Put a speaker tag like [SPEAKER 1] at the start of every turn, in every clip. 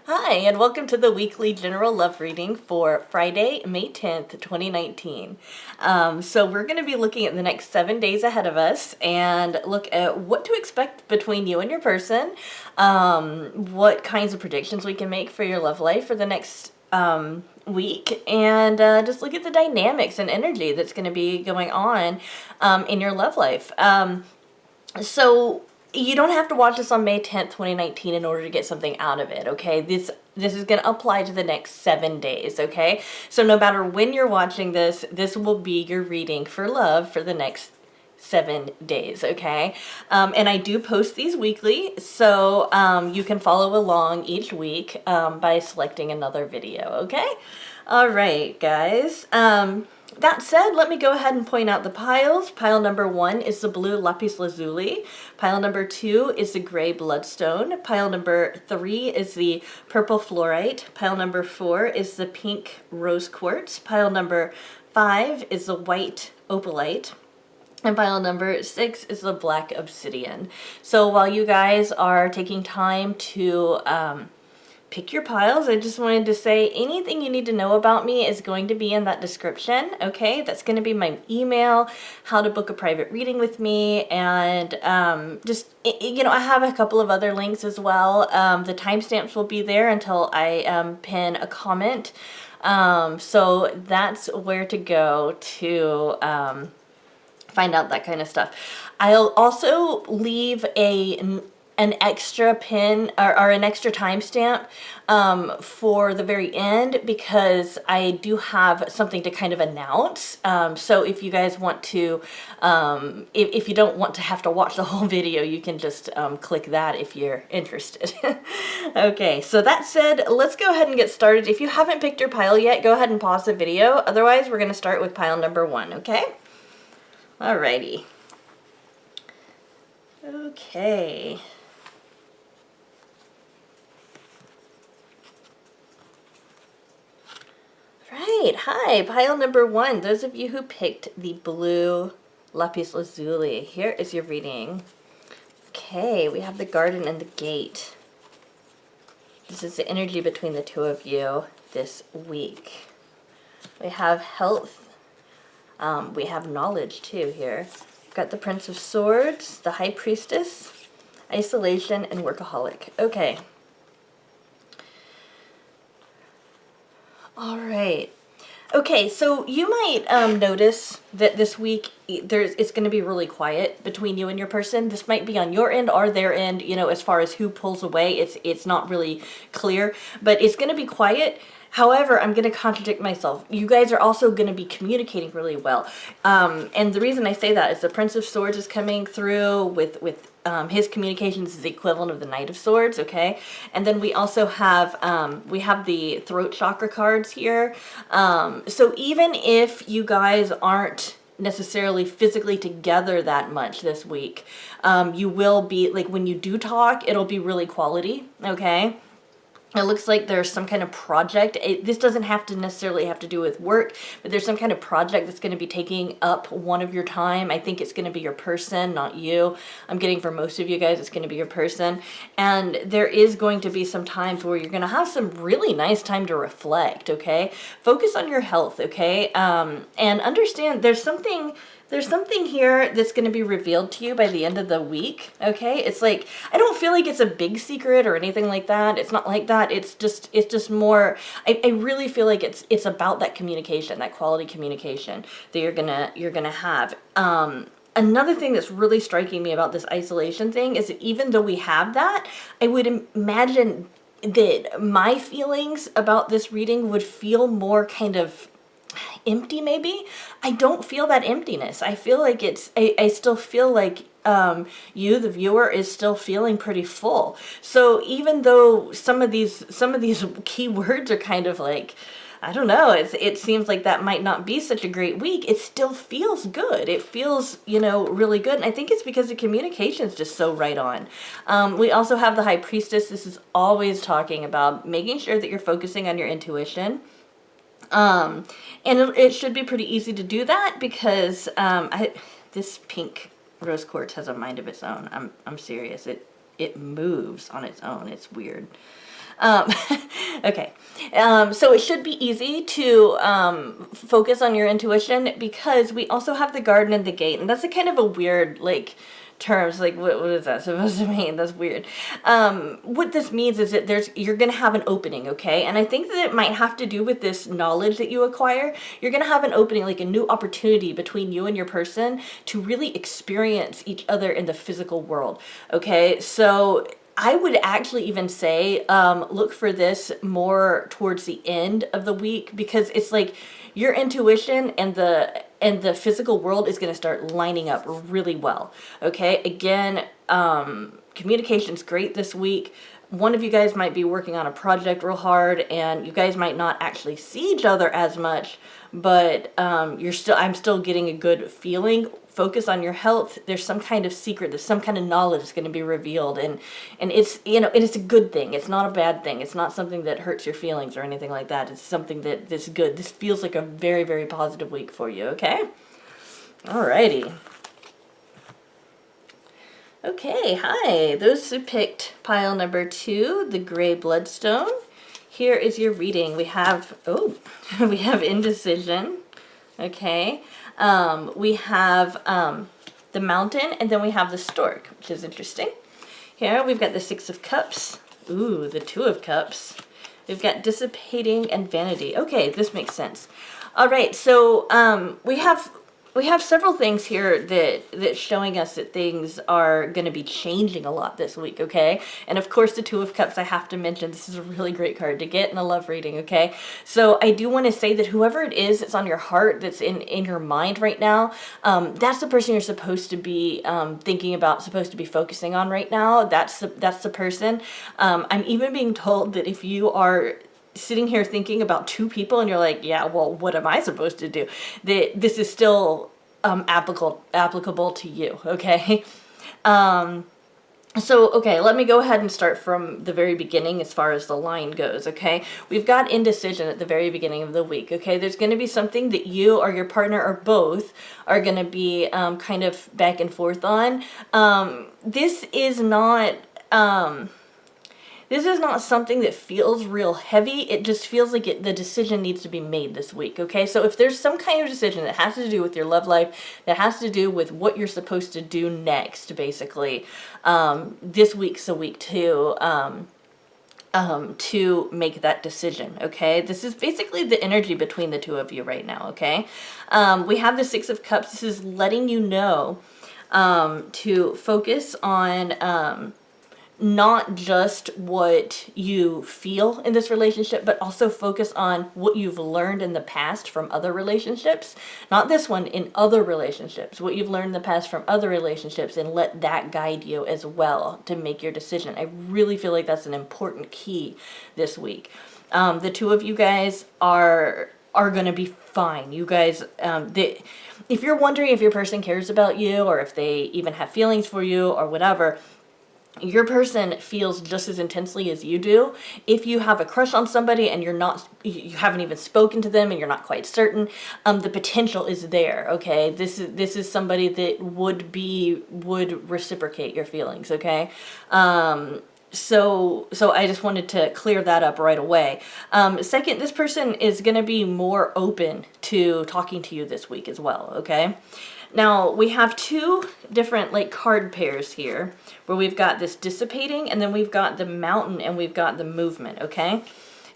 [SPEAKER 1] Hi, and welcome to the weekly general love reading for Friday, May 10th, 2019. So we're going to be looking at the next 7 days ahead of us and look at what to expect between you and your person, what kinds of predictions we can make for your love life for the next week, and just look at the dynamics and energy that's going to be going on in your love life. So you don't have to watch this on May 10th, 2019 in order to get something out of it, okay? This is going to apply to the next 7 days, okay? So no matter when you're watching this, this will be your reading for love for the next 7 days, okay? And I do post these weekly, so you can follow along each week by selecting another video, okay? All right, guys. That said, let me go ahead and point out the piles. Pile number 1 is the blue Lapis Lazuli. Pile number 2 is the gray Bloodstone. Pile number 3 is the purple Fluorite. Pile number 4 is the pink Rose Quartz. Pile number 5 is the white Opalite. And pile number 6 is the black Obsidian. So while you guys are taking time to pick your piles, I just wanted to say anything you need to know about me is going to be in that description, okay? That's going to be my email, how to book a private reading with me, and just, you know, I have a couple of other links as well. The timestamps will be there until I pin a comment. So that's where to go to find out that kind of stuff. I'll also leave an extra pin or an extra timestamp for the very end, because I do have something to kind of announce. So if you guys want to, if you don't want to have to watch the whole video, you can just click that if you're interested. Okay, so that said, let's go ahead and get started. If you haven't picked your pile yet, go ahead and pause the video. Otherwise, we're going to start with pile number 1, okay? Alrighty. Okay. Right, hi, pile number 1. Those of you who picked the blue Lapis Lazuli, here is your reading. Okay, we have the garden and the gate. This is the energy between the two of you this week. We have health. We have knowledge too here. We've got the Prince of Swords, the High Priestess, isolation, and workaholic. Okay. All right. Okay, so you might notice that this week it's going to be really quiet between you and your person. This might be on your end or their end, you know, as far as who pulls away. It's not really clear, but it's going to be quiet. However, I'm going to contradict myself. You guys are also going to be communicating really well. And the reason I say that is the Prince of Swords is coming through with his communications is the equivalent of the Knight of Swords, okay? And then we also have, we have the throat chakra cards here. So even if you guys aren't necessarily physically together that much this week, you will be, like, when you do talk, it'll be really quality, okay? It looks like there's some kind of project. This doesn't have to necessarily have to do with work, but there's some kind of project that's going to be taking up one of your time. I think it's going to be your person, not you. I'm getting for most of you guys, it's going to be your person. And there is going to be some times where you're going to have some really nice time to reflect, okay? Focus on your health, okay? And understand there's something here that's going to be revealed to you by the end of the week, okay? It's like, I don't feel like it's a big secret or anything like that. It's not like that. It's just more, I really feel like it's about that communication, that quality communication that you're gonna have. Another thing that's really striking me about this isolation thing is that even though we have that, I would imagine that my feelings about this reading would feel more kind of empty, maybe. I don't feel that emptiness. I feel like I still feel like you, the viewer, is still feeling pretty full. So even though some of these key words are kind of like, I don't know, it seems like that might not be such a great week, it still feels good. It feels, you know, really good. And I think it's because the communication is just so right on. We also have the High Priestess. This is always talking about making sure that you're focusing on your intuition. And it should be pretty easy to do that because this pink rose quartz has a mind of its own. I'm serious. it moves on its own. It's weird. Um, okay. So it should be easy to focus on your intuition, because we also have the garden and the gate, and that's a kind of a weird, like, terms. Like, what is that supposed to mean? That's weird. What this means is that you're gonna have an opening, okay? And I think that it might have to do with this knowledge that you acquire. You're gonna have an opening, like a new opportunity between you and your person to really experience each other in the physical world, okay? So I would actually even say, look for this more towards the end of the week, because it's like your intuition and the physical world is going to start lining up really well. Okay. Again, communication's great this week. One of you guys might be working on a project real hard, and you guys might not actually see each other as much, but I'm still getting a good feeling. Focus on your health. There's some kind of secret, there's some kind of knowledge that's going to be revealed, and it's, it's a good thing. It's not a bad thing. It's not something that hurts your feelings or anything like that. It's something that's good. This feels like a very, very positive week for you, okay? Alrighty. Okay, hi. Those who picked pile number 2, the gray bloodstone. Here is your reading. We have, we have indecision. Okay. We have the mountain, and then we have the stork, which is interesting. Here we've got the 6 of cups. Ooh, the 2 of cups. We've got dissipating and vanity. Okay, this makes sense. All right, so we have several things here that's showing us that things are going to be changing a lot this week, okay? And of course, the 2 of Cups, I have to mention, this is a really great card to get in a love reading, okay? So I do want to say that whoever it is that's on your heart, that's in your mind right now, that's the person you're supposed to be thinking about, supposed to be focusing on right now. That's the person. I'm even being told that if you are sitting here thinking about 2 people and you're like, yeah, well, what am I supposed to do? That this is still applicable to you, okay? So, okay, let me go ahead and start from the very beginning as far as the line goes, okay? We've got indecision at the very beginning of the week, okay? There's going to be something that you or your partner or both are going to be kind of back and forth on. This is not something that feels real heavy. It just feels like the decision needs to be made this week, okay? So if there's some kind of decision that has to do with your love life, that has to do with what you're supposed to do next, basically, this week's a week to make that decision, okay? This is basically the energy between the 2 of you right now, okay? We have the 6 of Cups. This is letting you know to focus on not just what you feel in this relationship, but also focus on what you've learned in the past from other relationships. Not this one, in other relationships. What you've learned in the past from other relationships, and let that guide you as well to make your decision. I really feel like that's an important key this week. The 2 of you guys are going to be fine. You guys, if you're wondering if your person cares about you, or if they even have feelings for you or whatever, your person feels just as intensely as you do. If you have a crush on somebody and you haven't even spoken to them and you're not quite certain, the potential is there, okay? This is somebody that would reciprocate your feelings, okay? So I just wanted to clear that up right away. Second, this person is going to be more open to talking to you this week as well, okay? Now, we have 2 different card pairs here, where we've got this dissipating, and then we've got the mountain, and we've got the movement, okay?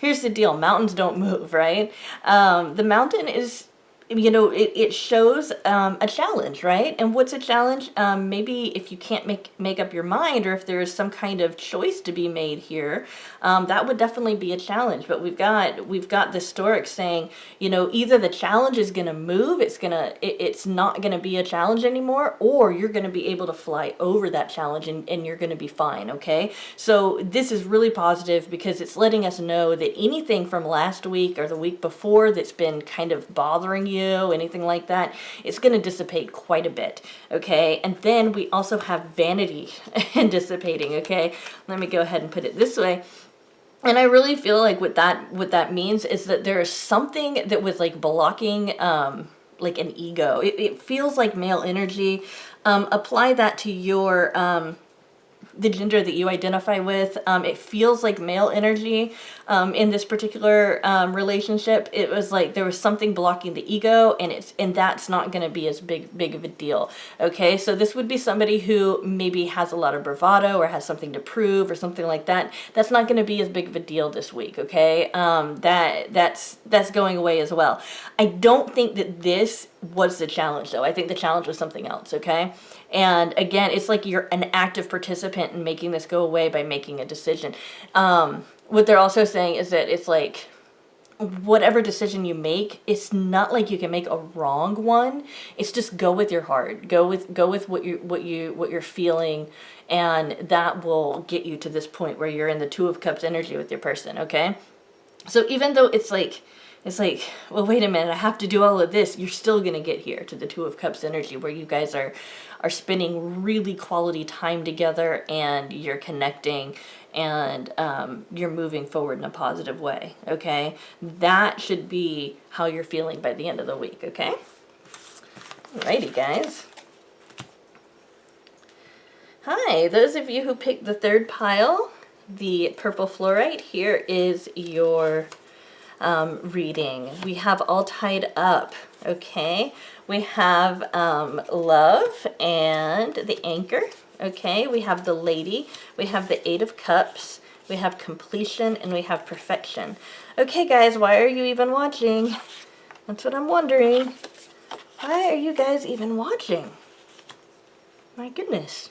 [SPEAKER 1] Here's the deal. Mountains don't move, right? The mountain is, it shows a challenge, right? And what's a challenge? Maybe if you can't make up your mind, or if there is some kind of choice to be made here, that would definitely be a challenge. But we've got the Stork saying, either the challenge is going to move, it's not going to be a challenge anymore, or you're going to be able to fly over that challenge and you're going to be fine, okay? So this is really positive, because it's letting us know that anything from last week or the week before that's been kind of bothering you, anything like that, it's going to dissipate quite a bit, okay? And then we also have vanity and dissipating, okay? Let me go ahead and put it this way. And I really feel like what that means is that there is something that was blocking an ego. It feels like male energy. Apply that to your the gender that you identify with. It feels like male energy in this particular relationship. It was like there was something blocking the ego, and that's not going to be as big of a deal. Okay, so this would be somebody who maybe has a lot of bravado or has something to prove or something like that. That's not going to be as big of a deal this week. Okay, that's going away as well. I don't think that this was the challenge, though. I think the challenge was something else. Okay. And again, it's like you're an active participant in making this go away by making a decision. What they're also saying is that it's like whatever decision you make, it's not like you can make a wrong one. It's just go with your heart. Go with what you're feeling, and that will get you to this point where you're in the Two of Cups energy with your person. Okay, so even though it's like, well, wait a minute, I have to do all of this, you're still going to get here to the Two of Cups energy where you guys are spending really quality time together, and you're connecting, and you're moving forward in a positive way, okay? That should be how you're feeling by the end of the week, okay? Alrighty, guys. Hi, those of you who picked the third pile, the purple fluorite, here is your reading. We have all tied up, okay? We have love and the anchor, okay? We have the lady, we have the Eight of Cups, we have completion, and we have perfection. Okay, guys, why are you even watching? That's what I'm wondering. Why are you guys even watching? My goodness.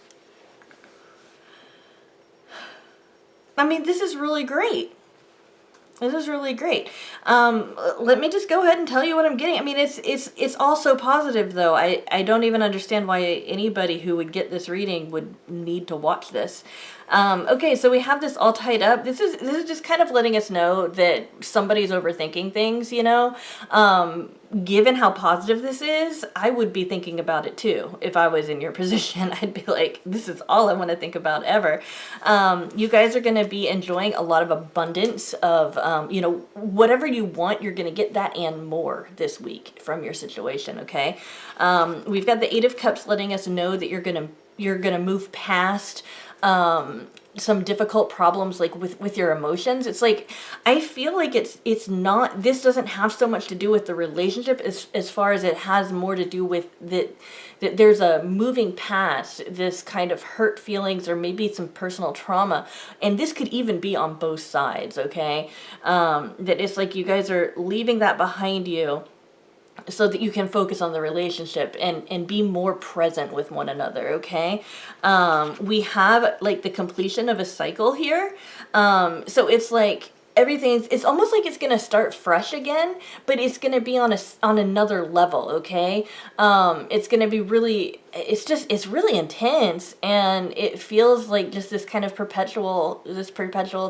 [SPEAKER 1] I mean, this is really great. This is really great. Let me just go ahead and tell you what I'm getting. I mean, it's all so positive, though. I don't even understand why anybody who would get this reading would need to watch this. Okay, so we have this all tied up. This is just kind of letting us know that somebody's overthinking things, you know. Given how positive this is, I would be thinking about it too. If I was in your position, I'd be like, this is all I want to think about ever. You guys are going to be enjoying a lot of abundance of, you know, whatever you want, you're going to get that and more this week from your situation, okay? We've got the Eight of Cups letting us know that you're going to move past some difficult problems, like with your emotions. It's like, I feel like it's not, this doesn't have so much to do with the relationship as far as it has more to do with that there's a moving past this kind of hurt feelings or maybe some personal trauma. And this could even be on both sides, okay? That it's like you guys are leaving that behind you so that you can focus on the relationship and be more present with one another, okay? We have, like, the completion of a cycle here. So it's like it's almost like it's going to start fresh again, but it's going to be on another level, okay? It's going to be really, it's really intense, and it feels like just this kind of perpetual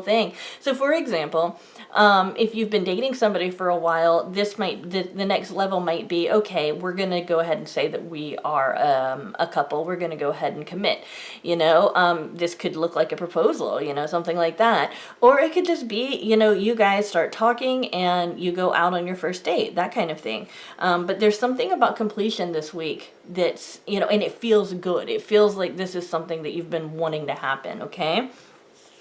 [SPEAKER 1] thing. So for example, if you've been dating somebody for a while, the next level might be, okay, we're going to go ahead and say that we are a couple. We're going to go ahead and commit, you know. This could look like a proposal, you know, something like that. Or it could just be, you know, you guys start talking and you go out on your first date, that kind of thing. But there's something about completion this week that's, you know, and it feels good. It feels like this is something that you've been wanting to happen, okay?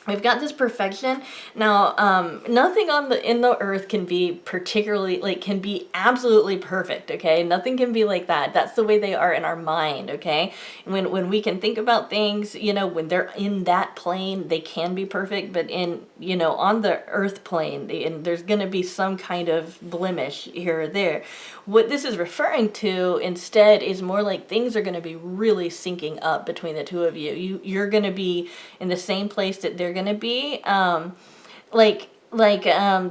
[SPEAKER 1] We've got this perfection. Now, nothing in the earth can be particularly, like, can be absolutely perfect, okay? Nothing can be like that. That's the way they are in our mind, okay? When we can think about things, you know, when they're in that plane, they can be perfect, but in, you know, on the earth plane, there's going to be some kind of blemish here or there. What this is referring to instead is more like things are going to be really syncing up between the two of you. You're going to be in the same place that they're going to be.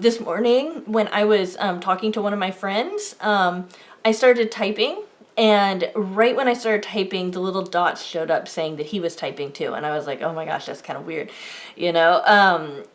[SPEAKER 1] This morning when I was talking to one of my friends, I started typing, and right when I started typing, the little dots showed up saying that he was typing too, and I was like, oh my gosh, that's kind of weird, you know.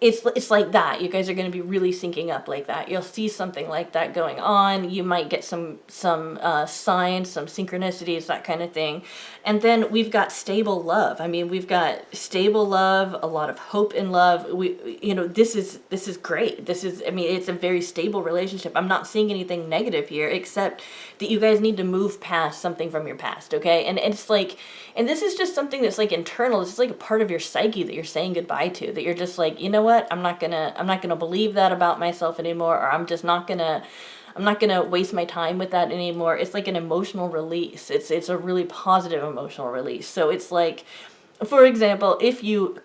[SPEAKER 1] It's like that. You guys are going to be really syncing up like that. You'll see something like that going on. You might get some signs, some synchronicities, that kind of thing. And then we've got stable love. I mean, we've got stable love, a lot of hope in love. You know, this is great. I mean, it's a very stable relationship. I'm not seeing anything negative here, except that you guys need to move past past something from your past, okay? And it's like, and this is just something that's like internal. It's like a part of your psyche that you're saying goodbye to, that you're just like, you know what, I'm not gonna believe that about myself anymore, or I'm not gonna waste my time with that anymore. It's like an emotional release. It's a really positive emotional release. So it's like, for example, if you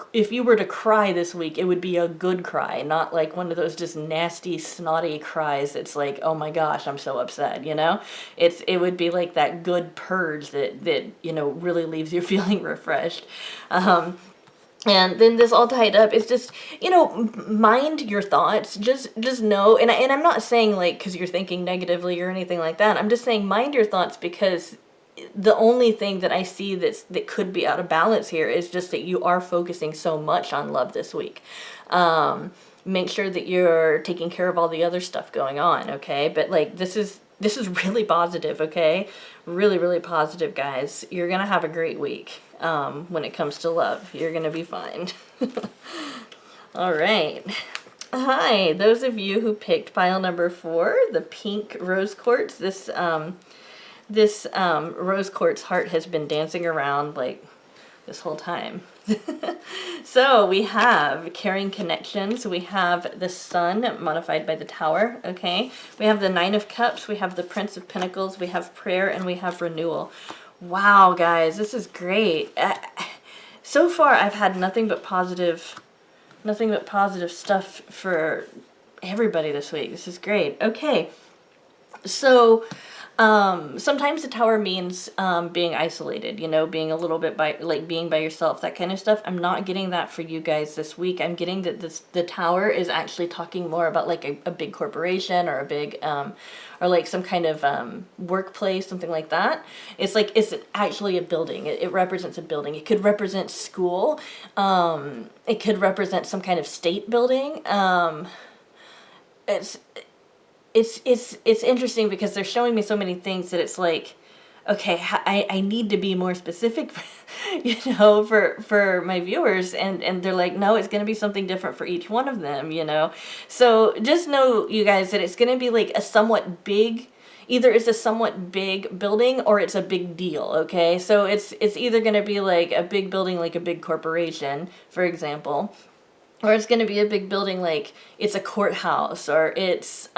[SPEAKER 1] were to cry this week, it would be a good cry, not like one of those just nasty, snotty cries. It's like, oh my gosh, I'm so upset, you know? It would be like that good purge that you know, really leaves you feeling refreshed. And then this all tied up, it's just, you know, mind your thoughts. Just know, and I'm not saying like because you're thinking negatively or anything like that. I'm just saying mind your thoughts, because the only thing that I see that could be out of balance here is just that you are focusing so much on love this week. Make sure that you're taking care of all the other stuff going on, okay? But like this is really positive, okay? Really, really positive, guys. You're gonna have a great week when it comes to love. You're gonna be fine. All right. Hi, those of you who picked pile number 4, the pink rose quartz. This rose quartz heart has been dancing around like this whole time. So we have carrying connections. We have the sun modified by the tower. Okay. We have the 9 of cups. We have the Prince of Pentacles. We have prayer, and we have renewal. Wow, guys, this is great. So far, I've had nothing but positive stuff for everybody this week. This is great. Okay. So, sometimes the tower means being isolated, you know, being a little bit being by yourself, that kind of stuff. I'm not getting that for you guys this week. I'm getting that the tower is actually talking more about like a big corporation, or a big, or like some kind of workplace, something like that. It's like, it's actually a building. It represents a building. It could represent school. It could represent some kind of state building. It's interesting because they're showing me so many things that it's like, okay, I need to be more specific, you know, for my viewers, and they're like, no, it's going to be something different for each one of them, you know. So just know, you guys, that it's going to be like a somewhat big, either it's a somewhat big building or it's a big deal, okay? So it's either going to be like a big building, like a big corporation, for example, or it's going to be a big building like it's a courthouse, or it's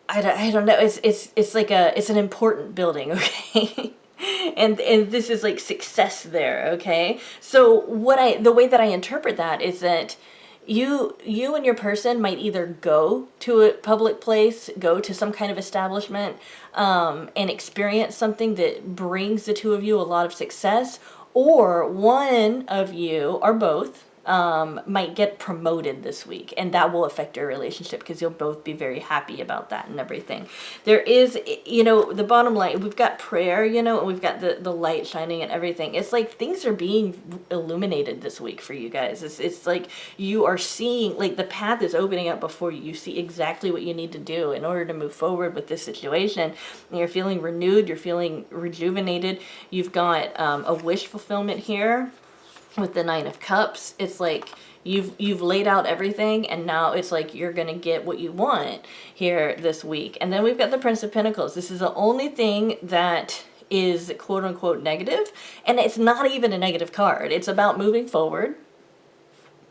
[SPEAKER 1] I don't know, it's like it's an important building, okay? and this is like success there, okay? So the way that I interpret that is that you and your person might either go to a public place, go to some kind of establishment, and experience something that brings the two of you a lot of success, or one of you, or both, might get promoted this week, and that will affect your relationship because you'll both be very happy about that and everything. There is, you know, the bottom line, we've got prayer, you know, and we've got the light shining and everything. It's like things are being illuminated this week for you guys. It's like you are seeing, like the path is opening up before you. You see exactly what you need to do in order to move forward with this situation. And you're feeling renewed, you're feeling rejuvenated. You've got a wish fulfillment here. With the 9 of Cups, it's like you've laid out everything, and now it's like you're gonna get what you want here this week. And then we've got the Prince of Pentacles. This is the only thing that is quote unquote negative, and it's not even a negative card. It's about moving forward.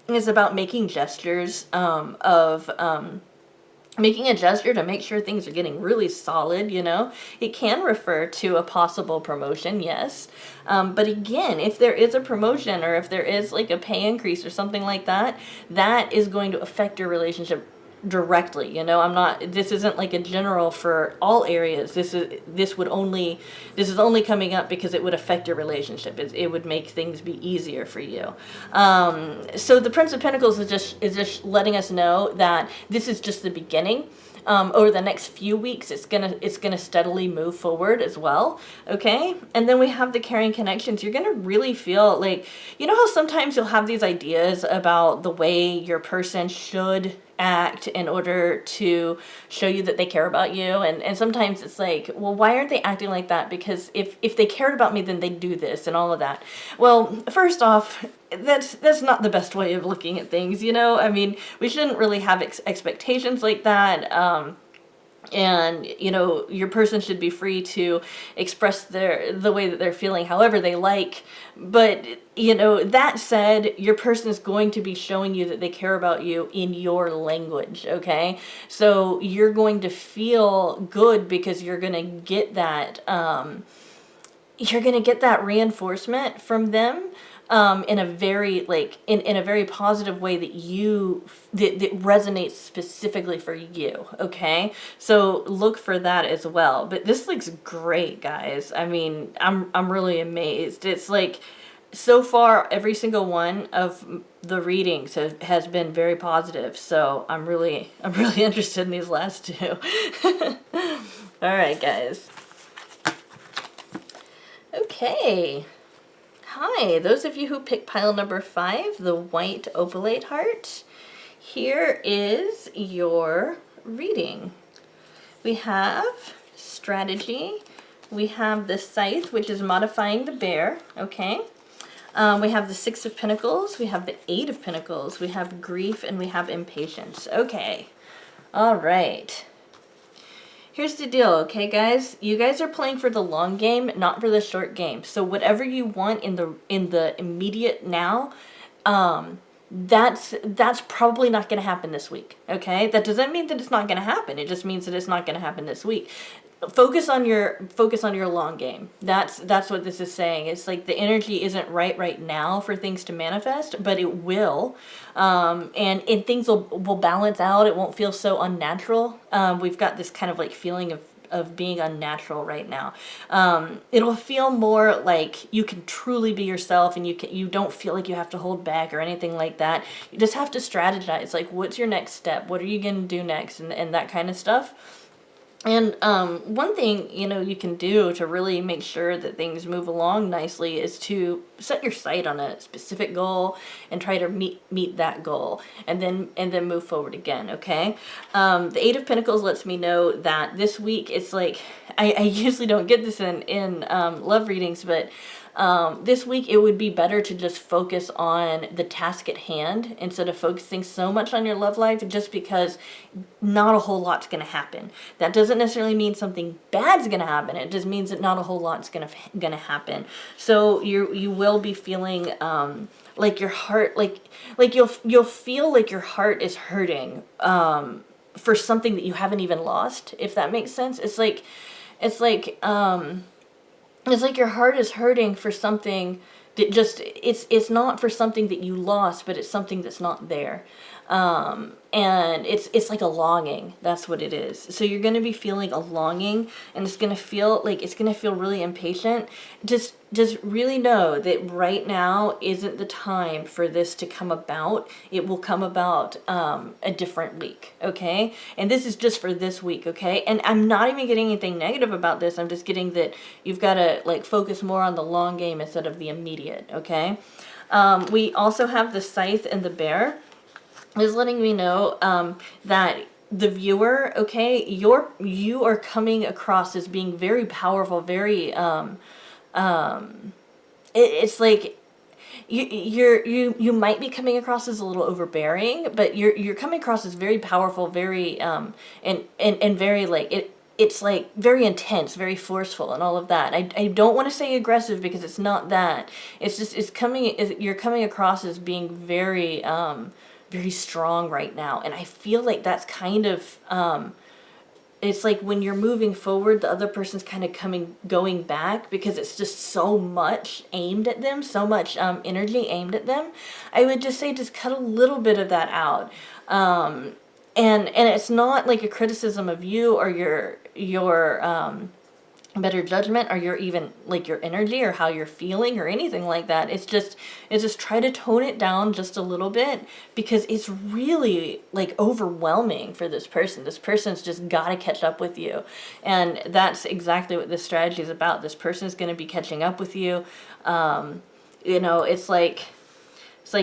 [SPEAKER 1] It's about making gestures making a gesture to make sure things are getting really solid, you know. It can refer to a possible promotion, yes. But again, if there is a promotion, or if there is like a pay increase or something like that, that is going to affect your relationship directly, you know. This isn't like a general for all areas. This is only coming up because it would affect your relationship. It would make things be easier for you. So the Prince of Pentacles is just letting us know that this is just the beginning. Over the next few weeks, it's gonna steadily move forward as well. Okay, and then we have the carrying connections. You're gonna really feel like, you know how sometimes you'll have these ideas about the way your person should act in order to show you that they care about you, and sometimes it's like, well, why aren't they acting like that? Because if they cared about me, then they'd do this and all of that. Well, first off, that's not the best way of looking at things, you know. I mean, we shouldn't really have expectations like that. And you know, your person should be free to express the way that they're feeling however they like. But you know, that said, your person is going to be showing you that they care about you in your language. Okay, so you're going to feel good because you're going to get that reinforcement from them, in a very like in a very positive way that that resonates specifically for you. Okay, so look for that as well. But this looks great, guys. I mean, I'm really amazed. It's like, so far every single one of the readings has been very positive, so I'm really interested in these last two. All right, guys. Okay. Hi, those of you who picked pile number 5, the white opalite heart, here is your reading. We have strategy, we have the scythe, which is modifying the bear, okay? We have the 6 of Pentacles, we have the 8 of Pentacles, we have grief, and we have impatience. Okay, all right. Here's the deal, okay, guys? You guys are playing for the long game, not for the short game. So whatever you want in the immediate now, that's probably not going to happen this week, okay? That doesn't mean that it's not going to happen. It just means that it's not going to happen this week. Focus on your long game. That's what this is saying. It's like the energy isn't right now for things to manifest, but it will, and things will balance out. It won't feel so unnatural. We've got this kind of like feeling of being unnatural right now. It'll feel more like you can truly be yourself, and you don't feel like you have to hold back or anything like that. You just have to strategize. Like, what's your next step? What are you gonna do next? And that kind of stuff. And one thing, you know, you can do to really make sure that things move along nicely is to set your sight on a specific goal and try to meet that goal, and then move forward again, okay? The 8 of Pentacles lets me know that this week, it's like, I usually don't get this in love readings, but this week it would be better to just focus on the task at hand instead of focusing so much on your love life, just because not a whole lot's going to happen. That doesn't necessarily mean something bad's going to happen. It just means that not a whole lot's going to happen. So you will be feeling like your heart, like you'll feel like your heart is hurting for something that you haven't even lost, if that makes sense. It's like your heart is hurting for something that just, it's not for something that you lost, but it's something that's not there. And it's like a longing. That's what it is. So you're going to be feeling a longing, and it's going to feel really impatient. Just really know that right now isn't the time for this to come about. It will come about a different week, okay? And this is just for this week, okay? And I'm not even getting anything negative about this. I'm just getting that you've got to like focus more on the long game instead of the immediate, okay? We also have the scythe and the bear. Is letting me know that the viewer, okay, you are coming across as being very powerful, very it's like you might be coming across as a little overbearing, but you're coming across as very powerful, very and very like it's like very intense, very forceful, and all of that. I don't want to say aggressive, because it's not that. It's just you're coming across as being very very strong right now. And I feel like that's kind of it's like when you're moving forward, the other person's kind of going back, because it's just so much aimed at them, so much energy aimed at them. I would just say, just cut a little bit of that out. And it's not like a criticism of you or your better judgment, or your even like your energy or how you're feeling or anything like that. It's just try to tone it down just a little bit, because it's really like overwhelming for this person. This person's just got to catch up with you, and that's exactly what this strategy is about. This person's going to be catching up with you. You know, it's like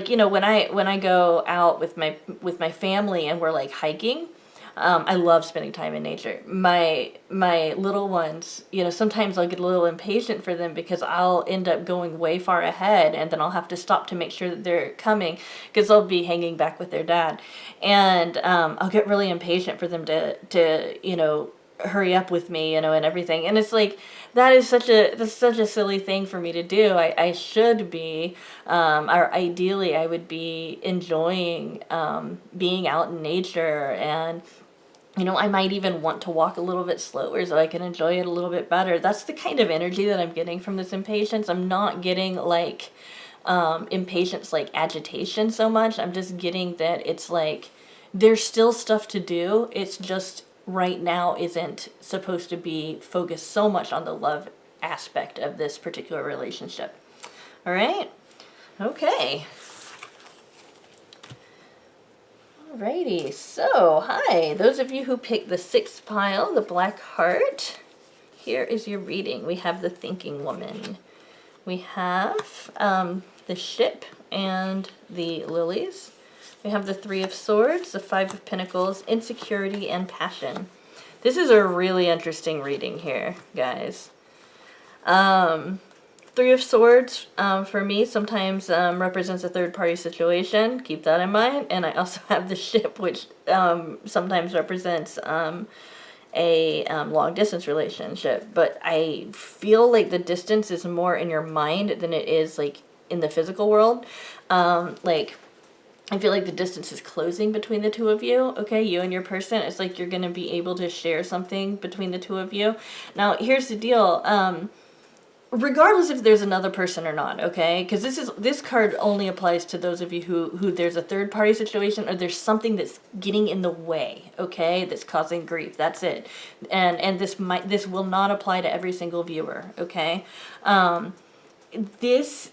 [SPEAKER 1] you know, when I go out with my family and we're like hiking, I love spending time in nature. My little ones, you know, sometimes I'll get a little impatient for them because I'll end up going way far ahead, and then I'll have to stop to make sure that they're coming because they'll be hanging back with their dad, and I'll get really impatient for them to you know, hurry up with me, you know, and everything. And it's like, that's such a silly thing for me to do. I should be, or ideally I would be enjoying being out in nature, and you know, I might even want to walk a little bit slower so I can enjoy it a little bit better. That's the kind of energy that I'm getting from this impatience. I'm not getting like impatience like agitation so much. I'm just getting that it's like there's still stuff to do. It's just right now isn't supposed to be focused so much on the love aspect of this particular relationship. All right? Okay. Alrighty, so hi, those of you who picked the 6th pile, the Black Heart, here is your reading. We have the Thinking Woman. We have the Ship and the Lilies. We have the 3 of Swords, the 5 of Pentacles, Insecurity, and Passion. This is a really interesting reading here, guys. 3 of Swords, for me, sometimes represents a third-party situation. Keep that in mind. And I also have the Ship, which sometimes represents a long-distance relationship. But I feel like the distance is more in your mind than it is, like, in the physical world. Like, I feel like the distance is closing between the two of you, okay? You and your person. It's like you're going to be able to share something between the two of you. Now, here's the deal. Regardless if there's another person or not, okay? Because this card only applies to those of you who there's a third party situation or there's something that's getting in the way, okay? That's causing grief. That's it. And this will not apply to every single viewer, okay? This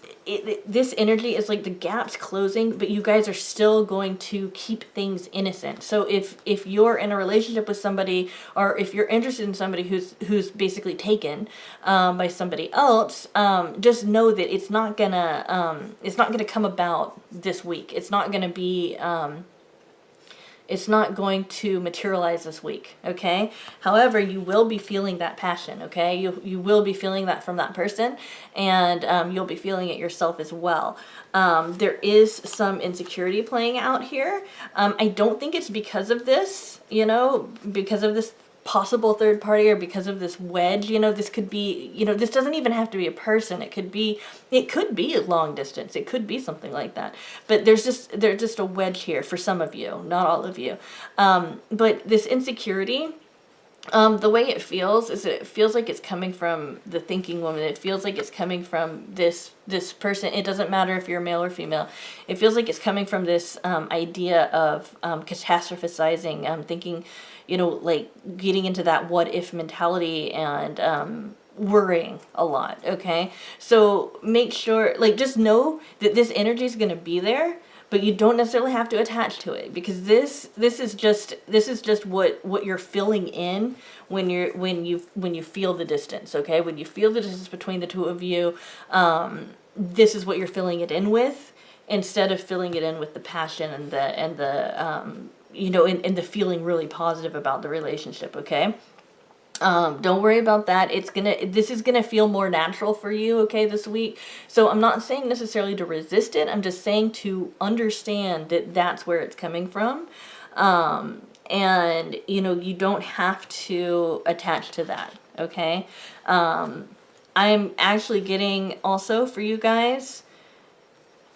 [SPEAKER 1] energy is like the gap's closing, but you guys are still going to keep things innocent. So if you're in a relationship with somebody, or if you're interested in somebody who's basically taken by somebody else, just know that it's not gonna come about this week. It's not gonna be it's not going to materialize this week, okay? However, you will be feeling that passion, okay? You will be feeling that from that person, and you'll be feeling it yourself as well. There is some insecurity playing out here. I don't think it's because of this, you know, because of this possible third party or because of this wedge. You know, this could be, you know, this doesn't even have to be a person. It could be long distance. It could be something like that. But there's just a wedge here for some of you, not all of you. But this insecurity, the way it feels is that it feels like it's coming from the Thinking Woman. It feels like it's coming from this person. It doesn't matter if you're male or female. It feels like it's coming from this idea of catastrophizing, thinking, you know, like getting into that what if mentality and worrying a lot, okay? So make sure, like, just know that this energy is going to be there, but you don't necessarily have to attach to it, because this is just what you're filling in when you feel the distance, okay? When you feel the distance between the two of you, this is what you're filling it in with, instead of filling it in with the passion and the you know, and the feeling really positive about the relationship, okay? Don't worry about that. This is gonna feel more natural for you, okay, this week. So I'm not saying necessarily to resist it. I'm just saying to understand that that's where it's coming from. And, you know, you don't have to attach to that, okay? I'm actually getting also for you guys,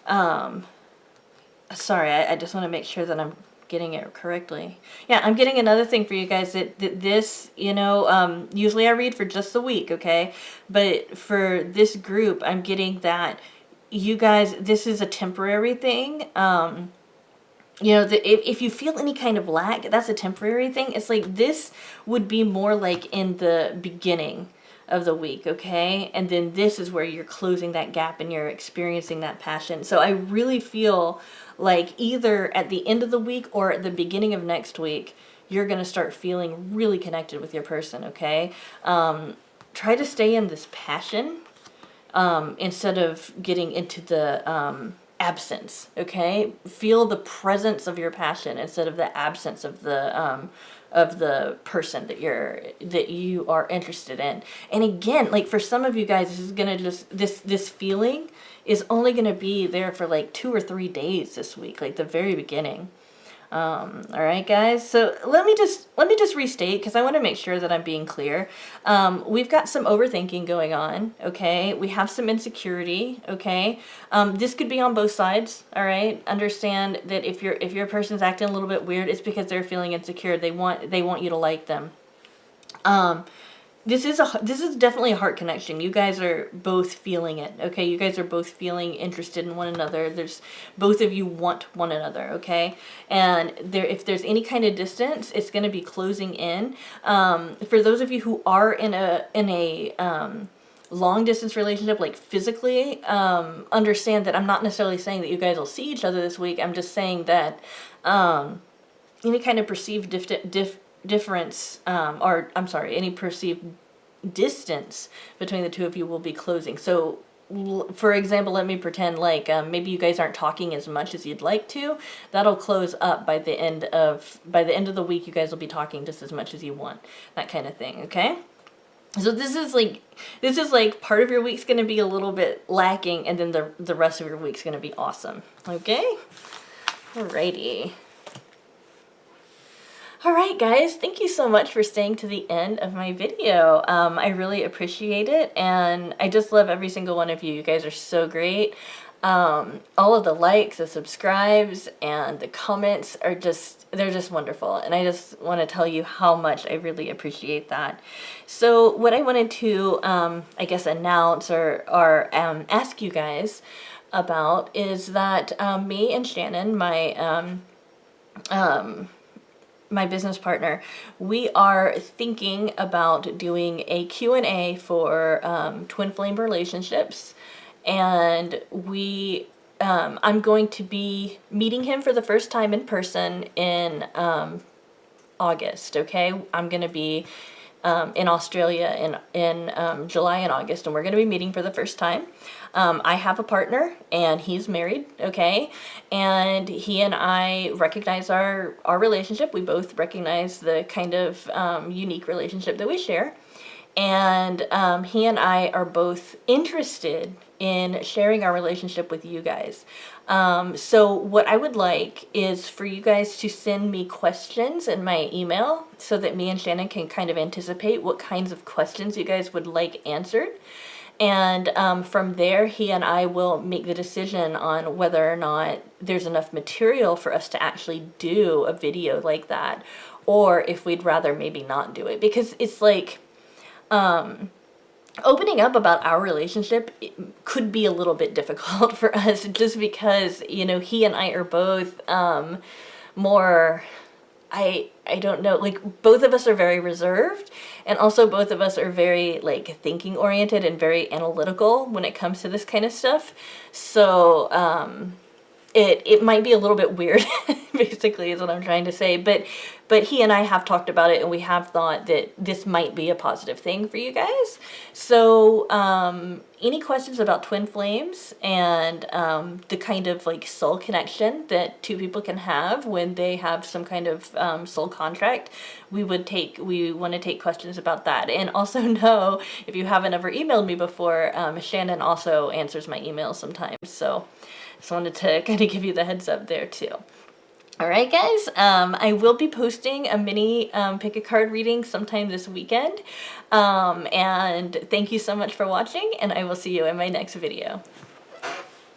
[SPEAKER 1] sorry, I just want to make sure that I'm getting it correctly. Yeah, I'm getting another thing for you guys that this, you know, usually I read for just a week, okay? But for this group, I'm getting that you guys, this is a temporary thing. You know, if you feel any kind of lack, that's a temporary thing. It's like this would be more like in the beginning of the week, okay? And then this is where you're closing that gap and you're experiencing that passion. So I really feel like either at the end of the week or at the beginning of next week, you're going to start feeling really connected with your person, okay? Try to stay in this passion instead of getting into the absence, okay? Feel the presence of your passion instead of the absence of the person that you are interested in. And again, like for some of you guys, this is gonna just this feeling is only gonna be there for like 2 or 3 days this week, like the very beginning. All right, guys. So let me just restate because I want to make sure that I'm being clear. We've got some overthinking going on. Okay, we have some insecurity. Okay, this could be on both sides. All right, understand that if your person's acting a little bit weird, it's because they're feeling insecure. They want you to like them. This is definitely a heart connection. You guys are both feeling it, okay? You guys are both feeling interested in one another. Both of you want one another, okay? And if there's any kind of distance, it's going to be closing in. For those of you who are in a long distance relationship, like physically, understand that I'm not necessarily saying that you guys will see each other this week. I'm just saying that any kind of perceived difference, or I'm sorry, any perceived distance between the two of you will be closing. So for example, let me pretend like maybe you guys aren't talking as much as you'd like to. That'll close up by the end of the week. You guys will be talking just as much as you want, that kind of thing. Okay, so this is like part of your week's going to be a little bit lacking, and then the rest of your week's going to be awesome. Okay, alrighty. Alright guys, thank you so much for staying to the end of my video. I really appreciate it, and I just love every single one of you. You guys are so great. All of the likes, the subscribes, and the comments are they're just wonderful, and I just want to tell you how much I really appreciate that. So what I wanted to, I guess, announce or ask you guys about is that me and Shannon, my business partner, we are thinking about doing a Q&A for twin flame relationships, and I'm going to be meeting him for the first time in person in August. Okay, I'm going to be in Australia in July and August, and we're going to be meeting for the first time. I have a partner, and he's married, okay? And he and I recognize our relationship. We both recognize the kind of unique relationship that we share. And he and I are both interested in sharing our relationship with you guys. So what I would like is for you guys to send me questions in my email so that me and Shannon can kind of anticipate what kinds of questions you guys would like answered. And from there, he and I will make the decision on whether or not there's enough material for us to actually do a video like that, or if we'd rather maybe not do it. Because it's like, opening up about our relationship could be a little bit difficult for us, just because, you know, he and I are both more... I don't know, like both of us are very reserved, and also both of us are very like thinking oriented and very analytical when it comes to this kind of stuff. So it might be a little bit weird, basically, is what I'm trying to say. But he and I have talked about it, and we have thought that this might be a positive thing for you guys. So any questions about twin flames and the kind of like soul connection that two people can have when they have some kind of soul contract, we want to take questions about that. And also know, if you haven't ever emailed me before, Shannon also answers my emails sometimes. So just wanted to kind of give you the heads up there too. Alright guys, I will be posting a mini pick a card reading sometime this weekend. And thank you so much for watching, and I will see you in my next video.